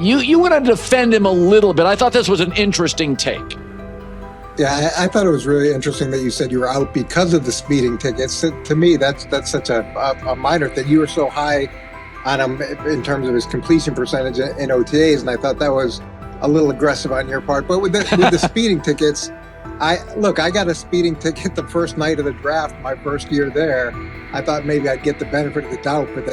You want to defend him a little bit. I thought this was an interesting take. Yeah, I thought it was really interesting that you said you were out because of the speeding tickets. To me, that's such a minor thing. You were so high on him in terms of his completion percentage in OTAs, and I thought that was a little aggressive on your part. But with the speeding tickets, I got a speeding ticket the first night of the draft, my first year there. I thought maybe I'd get the benefit of the doubt, but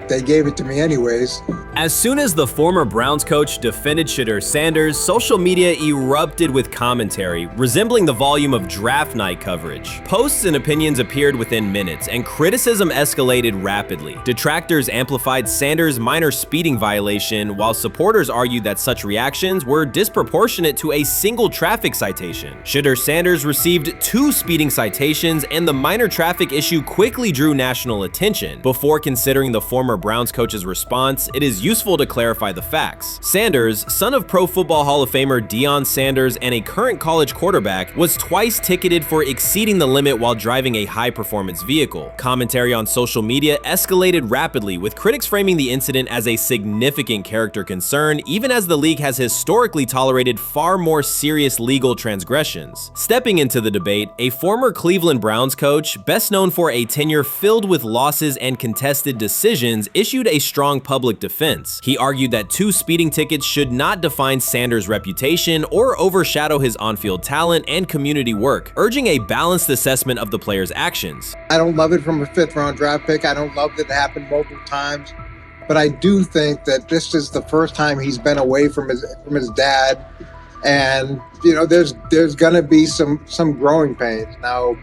they gave it to me anyways. As soon as the former Browns coach defended Shedeur Sanders, social media erupted with commentary, resembling the volume of draft night coverage. Posts and opinions appeared within minutes, and criticism escalated rapidly. Detractors amplified Sanders' minor speeding violation, while supporters argued that such reactions were disproportionate to a single traffic citation. Shedeur Sanders received 2 speeding citations, and the minor traffic issue quickly drew national attention. Before considering the former Browns coach's response, it is useful to clarify the facts. Sanders, son of Pro Football Hall of Famer Deion Sanders and a current college quarterback, was twice ticketed for exceeding the limit while driving a high-performance vehicle. Commentary on social media escalated rapidly, with critics framing the incident as a significant character concern, even as the league has historically tolerated far more serious legal transgressions. Stepping into the debate, a former Cleveland Browns coach, best known for a tenure filled with losses and contested decisions, issued a strong public defense. He argued that 2 speeding tickets should not define Sanders' reputation or overshadow his on-field talent and community work, urging a balanced assessment of the player's actions. I don't love it from a 5th-round draft pick. I don't love that it happened multiple times, but I do think that this is the first time he's been away from his dad, and there's gonna be some growing pains now.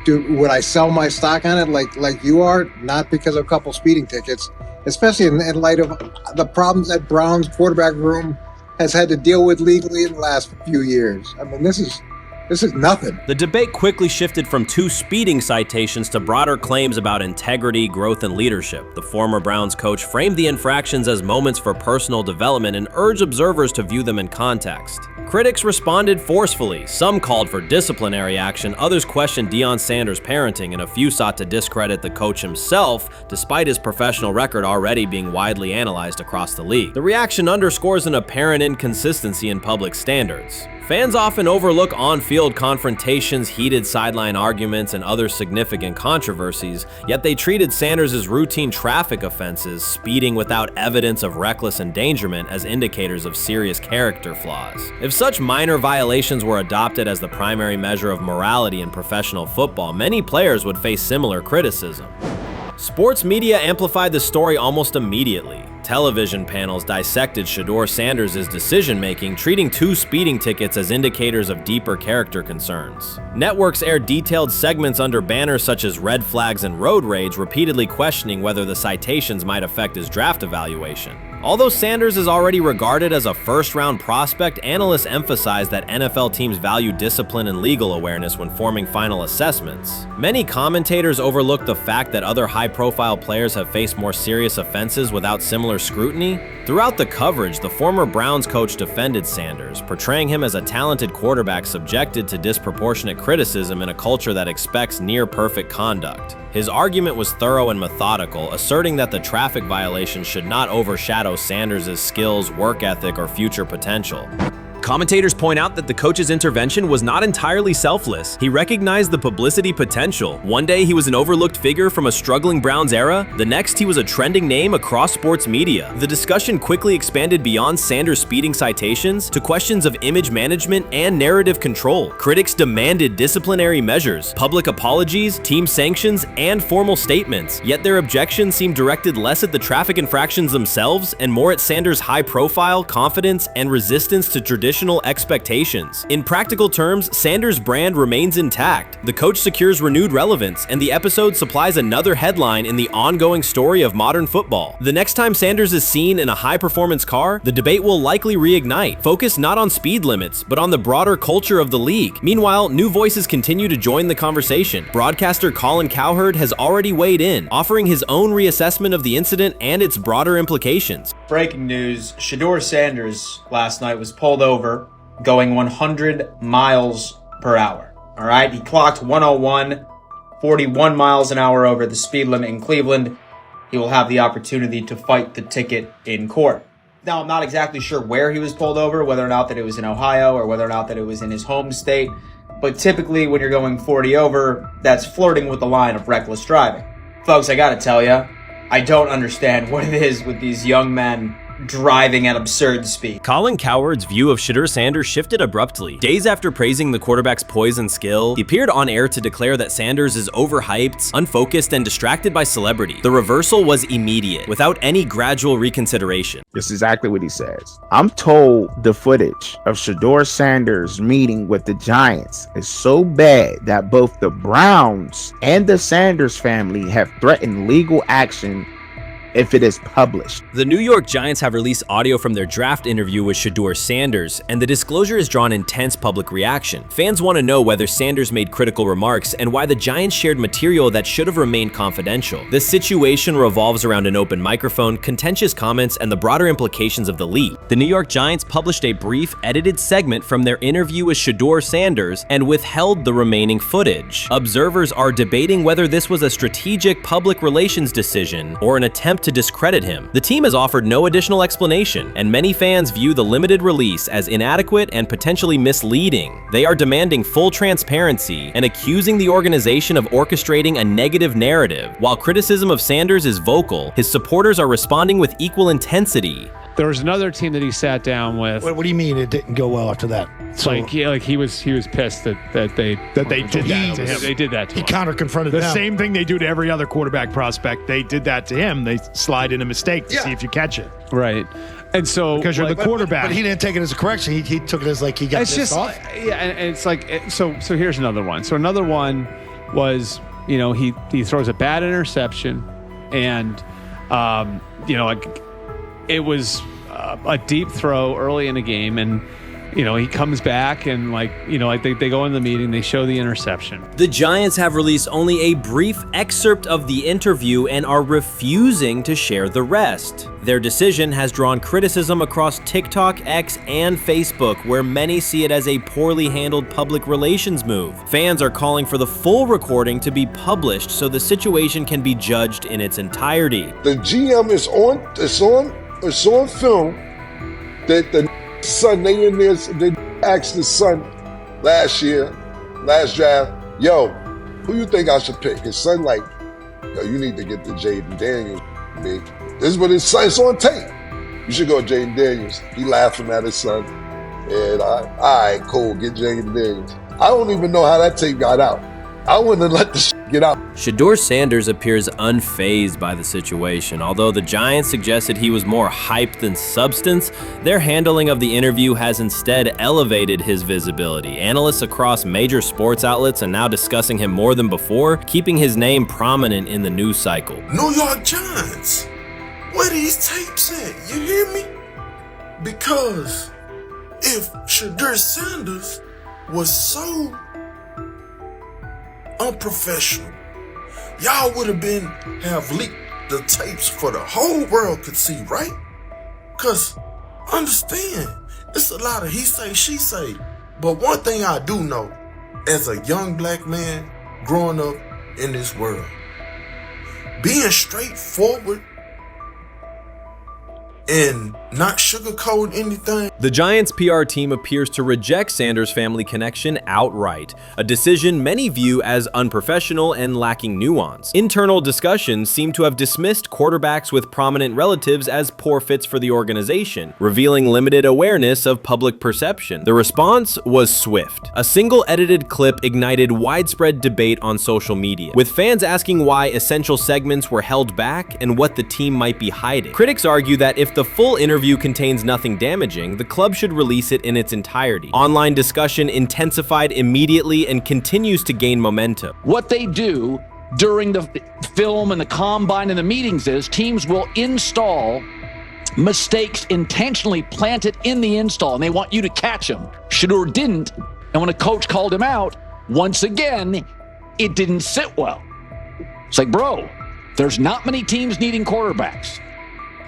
Would I sell my stock on it like you are? Not because of a couple speeding tickets, especially in light of the problems that Brown's quarterback room has had to deal with legally in the last few years. I mean, this is nothing. The debate quickly shifted from 2 speeding citations to broader claims about integrity, growth, and leadership. The former Browns coach framed the infractions as moments for personal development and urged observers to view them in context. Critics responded forcefully. Some called for disciplinary action, others questioned Deion Sanders' parenting, and a few sought to discredit the coach himself, despite his professional record already being widely analyzed across the league. The reaction underscores an apparent inconsistency in public standards. Fans often overlook on-field confrontations, heated sideline arguments, and other significant controversies, yet they treated Sanders' as routine traffic offenses, speeding without evidence of reckless endangerment, as indicators of serious character flaws. If such minor violations were adopted as the primary measure of morality in professional football, many players would face similar criticism. Sports media amplified the story almost immediately. Television panels dissected Shedeur Sanders' decision-making, treating 2 speeding tickets as indicators of deeper character concerns. Networks aired detailed segments under banners such as red flags and road rage, repeatedly questioning whether the citations might affect his draft evaluation. Although Sanders is already regarded as a first-round prospect, analysts emphasize that NFL teams value discipline and legal awareness when forming final assessments. Many commentators overlook the fact that other high-profile players have faced more serious offenses without similar scriptney. Throughout the coverage, the former Browns coach defended Sanders, portraying him as a talented quarterback subjected to disproportionate criticism in a culture that expects near-perfect conduct. His argument was thorough and methodical, asserting that the traffic violation should not overshadow Sanders' skills, work ethic, or future potential. Commentators point out that the coach's intervention was not entirely selfless. He recognized the publicity potential. One day he was an overlooked figure from a struggling Browns era, the next he was a trending name across sports media. The discussion quickly expanded beyond Sanders' speeding citations to questions of image management and narrative control. Critics demanded disciplinary measures, public apologies, team sanctions, and formal statements, yet their objections seemed directed less at the traffic infractions themselves and more at Sanders' high profile, confidence, and resistance to traditional expectations. In practical terms, Sanders' brand remains intact. The coach secures renewed relevance, and the episode supplies another headline in the ongoing story of modern football. The next time Sanders is seen in a high-performance car, the debate will likely reignite, focused not on speed limits, but on the broader culture of the league. Meanwhile, new voices continue to join the conversation. Broadcaster Colin Cowherd has already weighed in, offering his own reassessment of the incident and its broader implications. Breaking news, Shedeur Sanders last night was pulled over going 100 miles per hour. All right, he clocked 101, 41 miles an hour over the speed limit in Cleveland. he will have the opportunity to fight the ticket in court. Now, I'm not exactly sure where he was pulled over, whether or not that it was in Ohio or whether or not that it was in his home state. But typically when you're going 40 over, that's flirting with the line of reckless driving. Folks, I gotta tell ya, I don't understand what it is with these young men driving at absurd speed. Colin Cowherd's view of Shedeur Sanders shifted abruptly. Days after praising the quarterback's poise and skill, he appeared on air to declare that Sanders is overhyped, unfocused, and distracted by celebrity. The reversal was immediate, without any gradual reconsideration. This is exactly what he says. I'm told the footage of Shedeur Sanders meeting with the Giants is so bad that both the Browns and the Sanders family have threatened legal action if it is published. The New York Giants have released audio from their draft interview with Shedeur Sanders, and the disclosure has drawn intense public reaction. Fans want to know whether Sanders made critical remarks and why the Giants shared material that should have remained confidential. The situation revolves around an open microphone, contentious comments, and the broader implications of the leak. The New York Giants published a brief, edited segment from their interview with Shedeur Sanders and withheld the remaining footage. Observers are debating whether this was a strategic public relations decision or an attempt to discredit him. The team has offered no additional explanation, and many fans view the limited release as inadequate and potentially misleading. They are demanding full transparency and accusing the organization of orchestrating a negative narrative. While criticism of Sanders is vocal, his supporters are responding with equal intensity. There was another team that he sat down with. What do you mean it didn't go well after that? So, he was pissed that they did that to him. They did that to him. He counter-confronted The them. same thing they do to every other quarterback prospect. They did that to him. They slide in a mistake to see if you catch it. Right. And so Because you're the quarterback. But he didn't take it as a correction. He took it as like he got it's pissed just off. yeah, and it's like so here's another one. So another one was, he throws a bad interception, and it was a deep throw early in the game, and he comes back and they go in the meeting, they show the interception. The Giants have released only a brief excerpt of the interview and are refusing to share the rest. Their decision has drawn criticism across TikTok, X, and Facebook, where many see it as a poorly handled public relations move. Fans are calling for the full recording to be published so the situation can be judged in its entirety. The GM is on film that the son, they asked the son last draft, yo, who you think I should pick? His son like, yo, you need to get the Jaden Daniels, big. This is what his son, it's on tape. You should go Jaden Daniels. He laughing at his son. And all right, cool, get Jaden Daniels. I don't even know how that tape got out. I wouldn't have let the get out. Shedeur Sanders appears unfazed by the situation. Although the Giants suggested he was more hype than substance, their handling of the interview has instead elevated his visibility. Analysts across major sports outlets are now discussing him more than before, keeping his name prominent in the news cycle. New York Giants, where these tapes at? You hear me? Because if Shedeur Sanders was so unprofessional, y'all would have leaked the tapes for the whole world could see, right? Cause understand, it's a lot of he say, she say. But one thing I do know, as a young black man growing up in this world, being straightforward and not sugarcoat anything. The Giants' PR team appears to reject Sanders' family connection outright, a decision many view as unprofessional and lacking nuance. Internal discussions seem to have dismissed quarterbacks with prominent relatives as poor fits for the organization, revealing limited awareness of public perception. The response was swift. A single edited clip ignited widespread debate on social media, with fans asking why essential segments were held back and what the team might be hiding. Critics argue that if the full interview contains nothing damaging, the club should release it in its entirety. Online discussion intensified immediately and continues to gain momentum. What they do during the film and the combine and the meetings is teams will install mistakes intentionally planted in the install, and they want you to catch them. Shedeur didn't, and when a coach called him out, once again, it didn't sit well. It's like, bro, there's not many teams needing quarterbacks,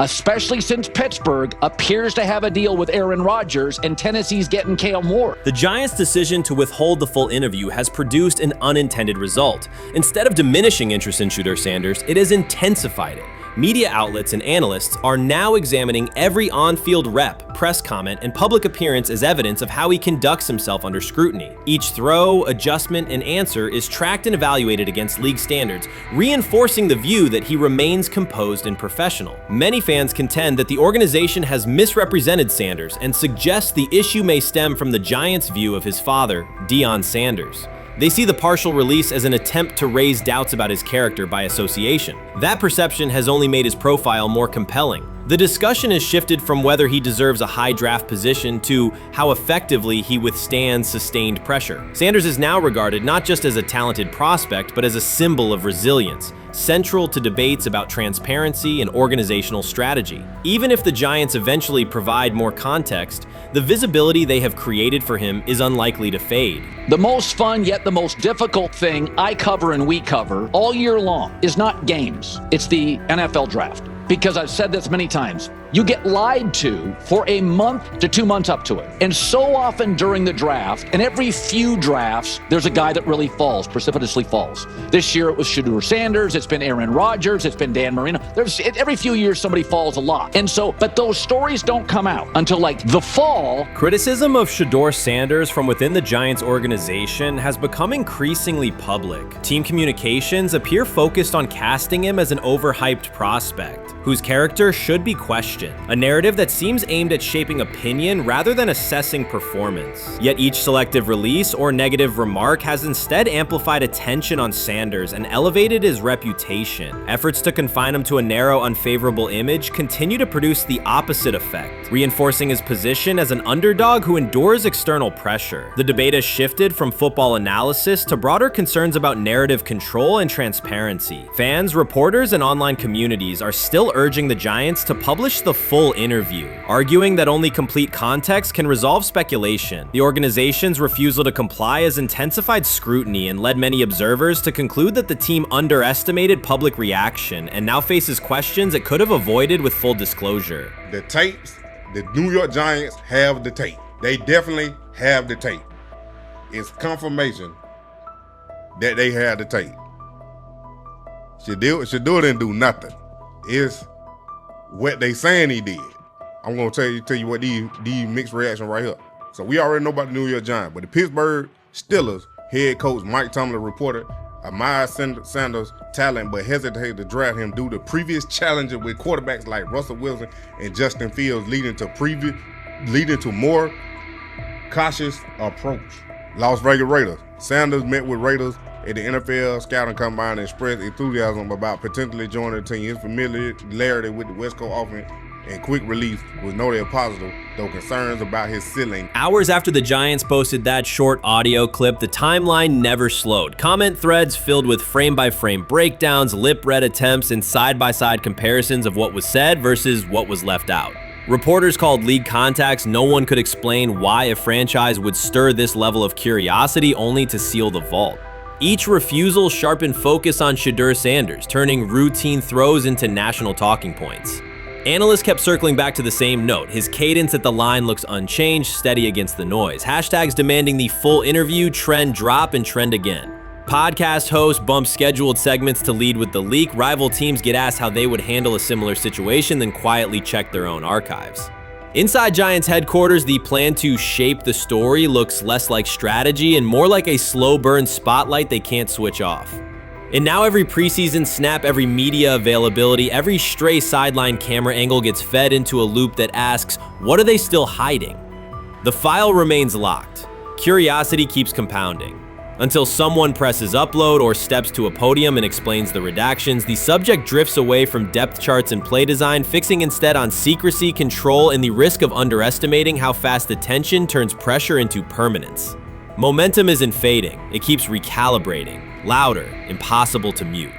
especially since Pittsburgh appears to have a deal with Aaron Rodgers and Tennessee's getting Kale Moore. The Giants' decision to withhold the full interview has produced an unintended result. Instead of diminishing interest in Shedeur Sanders, it has intensified it. Media outlets and analysts are now examining every on-field rep, press comment, and public appearance as evidence of how he conducts himself under scrutiny. Each throw, adjustment, and answer is tracked and evaluated against league standards, reinforcing the view that he remains composed and professional. Many fans contend that the organization has misrepresented Sanders and suggest the issue may stem from the Giants' view of his father, Deion Sanders. They see the partial release as an attempt to raise doubts about his character by association. That perception has only made his profile more compelling. The discussion has shifted from whether he deserves a high draft position to how effectively he withstands sustained pressure. Sanders is now regarded not just as a talented prospect, but as a symbol of resilience, central to debates about transparency and organizational strategy. Even if the Giants eventually provide more context, the visibility they have created for him is unlikely to fade. The most fun yet the most difficult thing I cover and we cover all year long is not games. It's the NFL draft. Because I've said this many times, you get lied to for a month to 2 months up to it. And so often during the draft, and every few drafts, there's a guy that really falls, precipitously falls. This year it was Shedeur Sanders, it's been Aaron Rodgers, it's been Dan Marino. Every few years somebody falls a lot. And so, but those stories don't come out until like the fall. Criticism of Shedeur Sanders from within the Giants organization has become increasingly public. Team communications appear focused on casting him as an overhyped prospect, whose character should be questioned, a narrative that seems aimed at shaping opinion rather than assessing performance. Yet each selective release or negative remark has instead amplified attention on Sanders and elevated his reputation. Efforts to confine him to a narrow, unfavorable image continue to produce the opposite effect, reinforcing his position as an underdog who endures external pressure. The debate has shifted from football analysis to broader concerns about narrative control and transparency. Fans, reporters, and online communities are still urging the Giants to publish the full interview, arguing that only complete context can resolve speculation. The organization's refusal to comply has intensified scrutiny and led many observers to conclude that the team underestimated public reaction and now faces questions it could have avoided with full disclosure. The tapes, the New York Giants have the tape. They definitely have the tape. It's confirmation that they have the tape. Shedeur didn't do nothing. It's what they saying he did. I'm gonna tell you what these mixed reaction right here. So we already know about the New York Giants, but the Pittsburgh Steelers head coach Mike Tomlin reported admired Sanders' talent, but hesitated to draft him due to previous challenges with quarterbacks like Russell Wilson and Justin Fields, leading to more cautious approach. Las Vegas Raiders. Sanders met with Raiders at the NFL scouting combine and expressed enthusiasm about potentially joining the team. His familiarity with the West Coast offense and quick release was noted positive, though concerns about his ceiling. Hours after the Giants posted that short audio clip, the timeline never slowed. Comment threads filled with frame-by-frame breakdowns, lip-read attempts, and side-by-side comparisons of what was said versus what was left out. Reporters called league contacts. No one could explain why a franchise would stir this level of curiosity only to seal the vault. Each refusal sharpened focus on Shedeur Sanders, turning routine throws into national talking points. Analysts kept circling back to the same note. His cadence at the line looks unchanged, steady against the noise. Hashtags demanding the full interview, trend drop, and trend again. Podcast hosts bump scheduled segments to lead with the leak. Rival teams get asked how they would handle a similar situation, then quietly check their own archives. Inside Giants headquarters, the plan to shape the story looks less like strategy and more like a slow burn spotlight they can't switch off. And now every preseason snap, every media availability, every stray sideline camera angle gets fed into a loop that asks, what are they still hiding? The file remains locked. Curiosity keeps compounding. Until someone presses upload or steps to a podium and explains the redactions, the subject drifts away from depth charts and play design, fixing instead on secrecy, control, and the risk of underestimating how fast attention turns pressure into permanence. Momentum isn't fading, it keeps recalibrating, louder, impossible to mute.